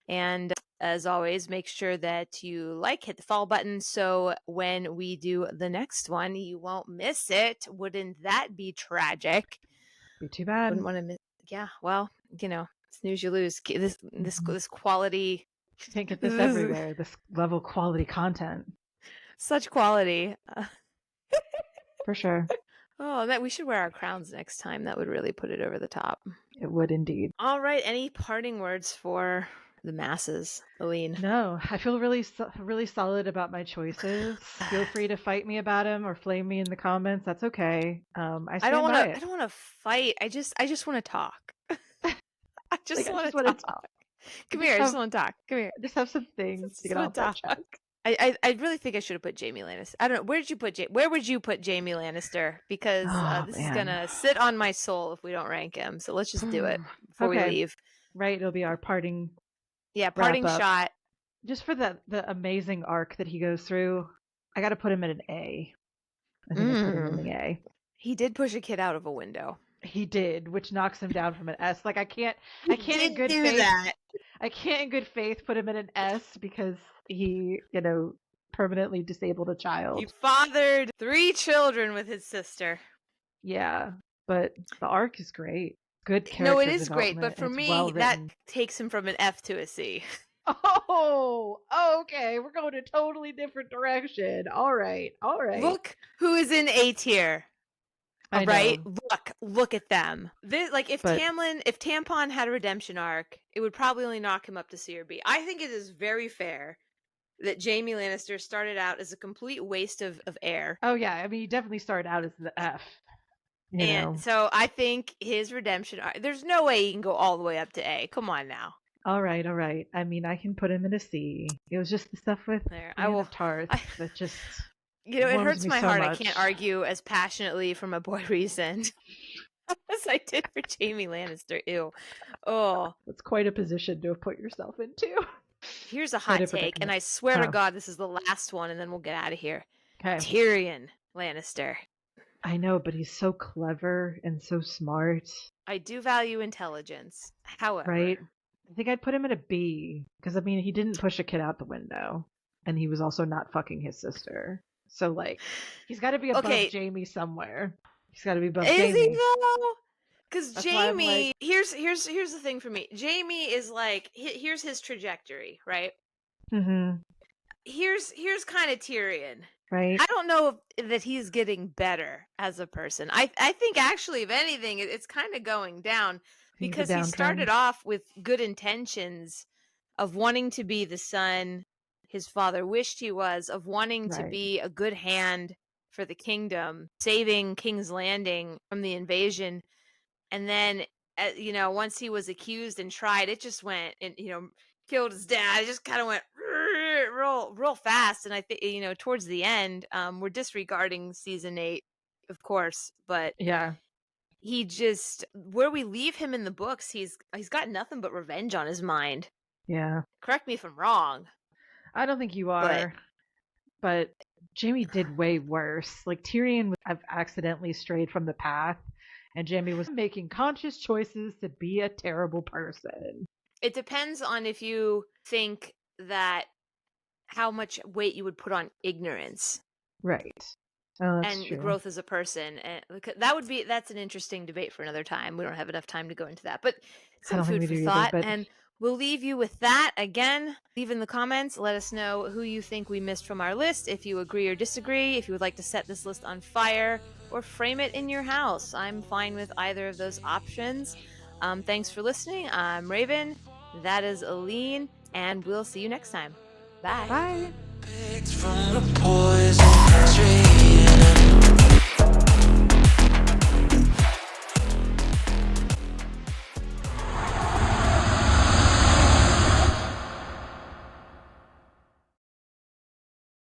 And as always, make sure that you hit the follow button so when we do the next one, you won't miss it. Wouldn't that be tragic? Be too bad. Wouldn't want to miss. Yeah, well, snooze you lose. This quality. You can't get this everywhere. This level quality content. Such quality. For sure. Oh, that we should wear our crowns next time. That would really put it over the top. It would indeed. All right. Any parting words for the masses, Aline? No, I feel really solid about my choices. Feel free to fight me about them or flame me in the comments. That's okay. I don't want to fight. I just want to talk. I just want to talk. Come here. I just want to talk. Come here. Just have some things to get off my chest. I really think I should have put Jaime Lannister. I don't know. Where would you put Jaime Lannister? Because this is gonna sit on my soul if we don't rank him. So let's just do it before we leave. Right? It'll be our parting parting wrap up. shot. Just for the amazing arc that he goes through, I got to put him at an A. I think I put him in the A. He did push a kid out of a window. He did, which knocks him down from an S. Like I can't in good do faith. that. I can't in good faith put him in an S because he, permanently disabled a child. He fathered 3 children with his sister. Yeah, but the arc is great. Good character No, it is great, but development, for and it's me, well that written. takes him from an F to a C. Oh, okay. We're going a totally different direction. All right. Look who is in A tier. I Right? know. Look at them. If But- Tampon had a redemption arc, it would probably only knock him up to C or B. I think it is very fair that Jaime Lannister started out as a complete waste of air. Oh yeah, I mean, he definitely started out as the F. And so I think his redemption arc, there's no way he can go all the way up to A. Come on now. All right. I mean, I can put him in a C. It was just the stuff with There. Tarth that just It warms hurts me my so heart. much. I can't argue as passionately for my boy Reason as I did for Jaime Lannister. Ew. Oh. That's quite a position to have put yourself into. Here's a Quite hot a take, and predicament. I swear to Oh. God this is the last one, and then we'll get out of here. Okay. Tyrion Lannister. I know, but he's so clever and so smart, I do value intelligence. However, right? I think I'd put him at a B because I mean, he didn't push a kid out the window, and he was also not fucking his sister. So like, he's got to be above Okay. Jaime somewhere. He's got to be above is Jaime. he though? Because That's why I'm Jaime, like- here's the thing for me. Jaime is like, here's his trajectory, right? Mm-hmm. Here's kind of Tyrion. Right. I don't know that he's getting better as a person. I think actually, if anything, it's kind of going down He's a because he started downtrend. off with good intentions of wanting to be the son his father wished he was, of wanting to Right. be a good hand for the kingdom, saving King's Landing from the invasion. And then, once he was accused and tried, it just went and, killed his dad. It just kind of went real fast. And I think, towards the end, we're disregarding season 8, of course, but Yeah. he just, where we leave him in the books, he's got nothing but revenge on his mind. Yeah. Correct me if I'm wrong. I don't think you are. But Jaime did way worse. Like Tyrion I've accidentally strayed from the path, and Jaime was making conscious choices to be a terrible person. It depends on if you think that how much weight you would put on ignorance Right. Oh, that's and true. growth as a person. And that's an interesting debate for another time. We don't have enough time to go into that, but some don't think food we for do either, thought. but- And we'll leave you with that. Again, leave in the comments. Let us know who you think we missed from our list. If you agree or disagree, if you would like to set this list on fire or frame it in your house. I'm fine with either of those options. Thanks for listening. I'm Raven. That is Aline. And we'll see you next time. Bye. Bye. Picked from the poison tree.